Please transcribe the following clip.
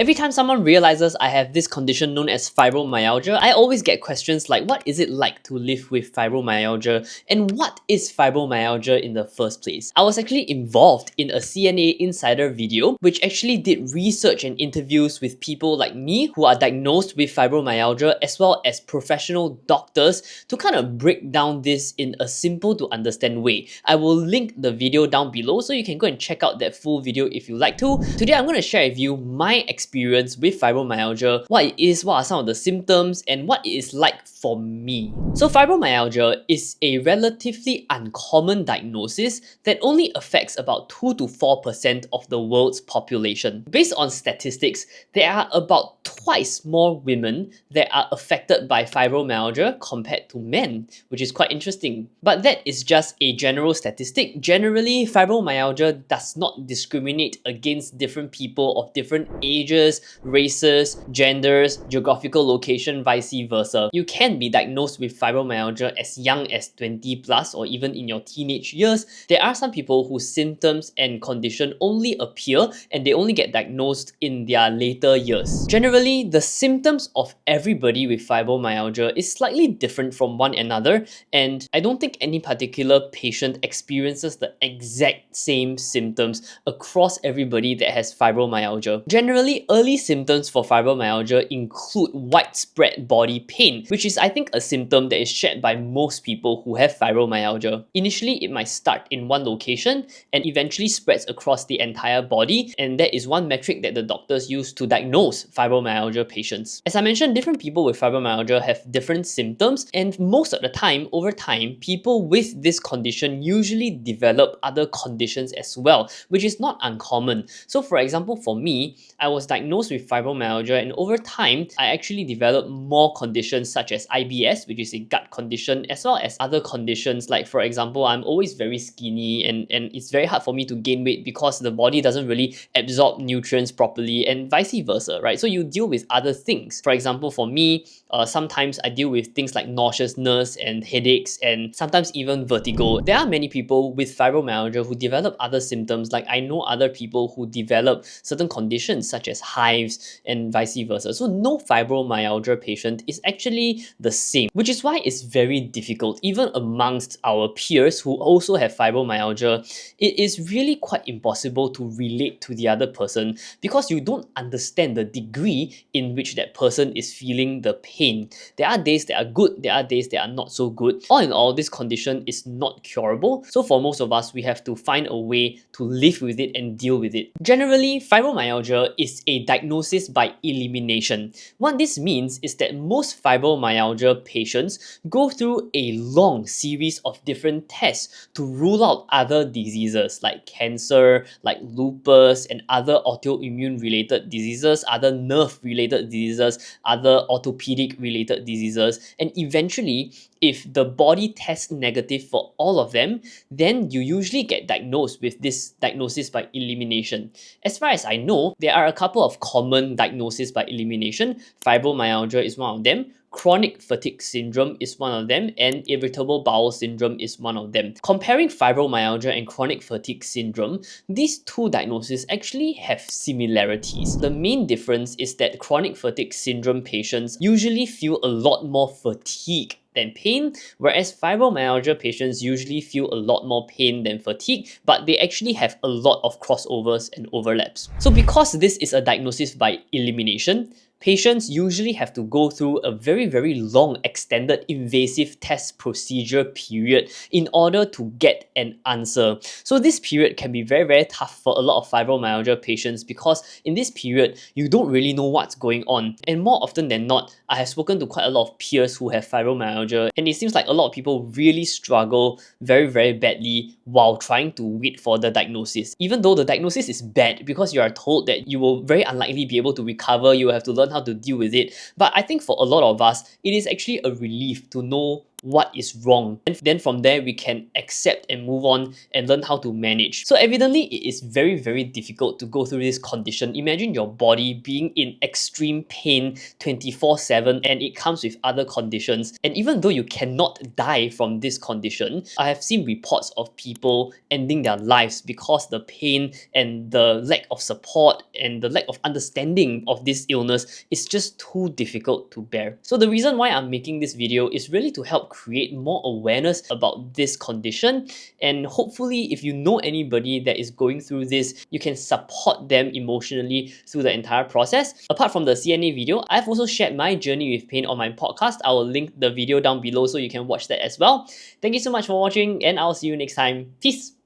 Every time someone realizes I have this condition known as fibromyalgia, I always get questions like, what is it like to live with fibromyalgia, and what is fibromyalgia in the first place? I was actually involved in a CNA Insider video, which actually did research and interviews with people like me who are diagnosed with fibromyalgia, as well as professional doctors, to kind of break down this in a simple to understand way. I will link the video down below so you can go and check out that full video if you like to. Today I'm going to share with you my experience with fibromyalgia, what it is, what are some of the symptoms, and what it is like for me. So fibromyalgia is a relatively uncommon diagnosis that only affects about 2 to 4% of the world's population. Based on statistics, there are about twice more women that are affected by fibromyalgia compared to men, which is quite interesting. But that is just a general statistic. Generally, fibromyalgia does not discriminate against different people of different ages, races, genders, geographical location, vice versa. You can be diagnosed with fibromyalgia as young as 20 plus or even in your teenage years. There are some people whose symptoms and condition only appear and they only get diagnosed in their later years. Generally, the symptoms of everybody with fibromyalgia is slightly different from one another, and I don't think any particular patient experiences the exact same symptoms across everybody that has fibromyalgia. Generally, early symptoms for fibromyalgia include widespread body pain, which is I think a symptom that is shared by most people who have fibromyalgia. Initially, it might start in one location and eventually spreads across the entire body, and that is one metric that the doctors use to diagnose fibromyalgia patients. As I mentioned, different people with fibromyalgia have different symptoms, and most of the time, over time, people with this condition usually develop other conditions as well, which is not uncommon. So for example, for me, I was diagnosed with fibromyalgia, and over time, I actually developed more conditions such as IBS, which is a gut condition, as well as other conditions like, for example, I'm always very skinny and it's very hard for me to gain weight because the body doesn't really absorb nutrients properly, and vice versa, right? So you deal with other things. For example, for me, sometimes I deal with things like nauseousness and headaches and sometimes even vertigo. There are many people with fibromyalgia who develop other symptoms, like I know other people who develop certain conditions such as hives and vice versa. So no fibromyalgia patient is actually the same, which is why it's very difficult, even amongst our peers who also have fibromyalgia. It is really quite impossible to relate to the other person because you don't understand the degree in which that person is feeling the pain. There are days that are good, there are days that are not so good. All in all, this condition is not curable. So for most of us, we have to find a way to live with it and deal with it. Generally, fibromyalgia is a diagnosis by elimination. What this means is that most fibromyalgia patients go through a long series of different tests to rule out other diseases like cancer, like lupus, and other autoimmune related diseases, other nerve related diseases, other orthopedic related diseases, and eventually, if the body tests negative for all of them, then you usually get diagnosed with this diagnosis by elimination. As far as I know, there are a couple of common diagnoses by elimination. Fibromyalgia is one of them, chronic fatigue syndrome is one of them, and irritable bowel syndrome is one of them. Comparing fibromyalgia and chronic fatigue syndrome, these two diagnoses actually have similarities. The main difference is that chronic fatigue syndrome patients usually feel a lot more fatigue than pain, whereas fibromyalgia patients usually feel a lot more pain than fatigue, but they actually have a lot of crossovers and overlaps. So because this is a diagnosis by elimination, patients usually have to go through a very long extended invasive test procedure period in order to get an answer. So this period can be very tough for a lot of fibromyalgia patients because in this period, you don't really know what's going on. And more often than not, I have spoken to quite a lot of peers who have fibromyalgia, and it seems like a lot of people really struggle very badly while trying to wait for the diagnosis. Even though the diagnosis is bad because you are told that you will very unlikely be able to recover, you will have to learn how to deal with it. But I think for a lot of us, it is actually a relief to know what is wrong. And then from there, we can accept and move on and learn how to manage. So evidently, it is very, very difficult to go through this condition. Imagine your body being in extreme pain 24/7, and it comes with other conditions. And even though you cannot die from this condition, I have seen reports of people ending their lives because the pain and the lack of support and the lack of understanding of this illness is just too difficult to bear. So the reason why I'm making this video is really to help create more awareness about this condition, and hopefully if you know anybody that is going through this, you can support them emotionally through the entire process. Apart from the CNA video, I've also shared my journey with pain on my podcast. I will link the video down below so you can watch that as well. Thank you so much for watching, and I'll see you next time. Peace!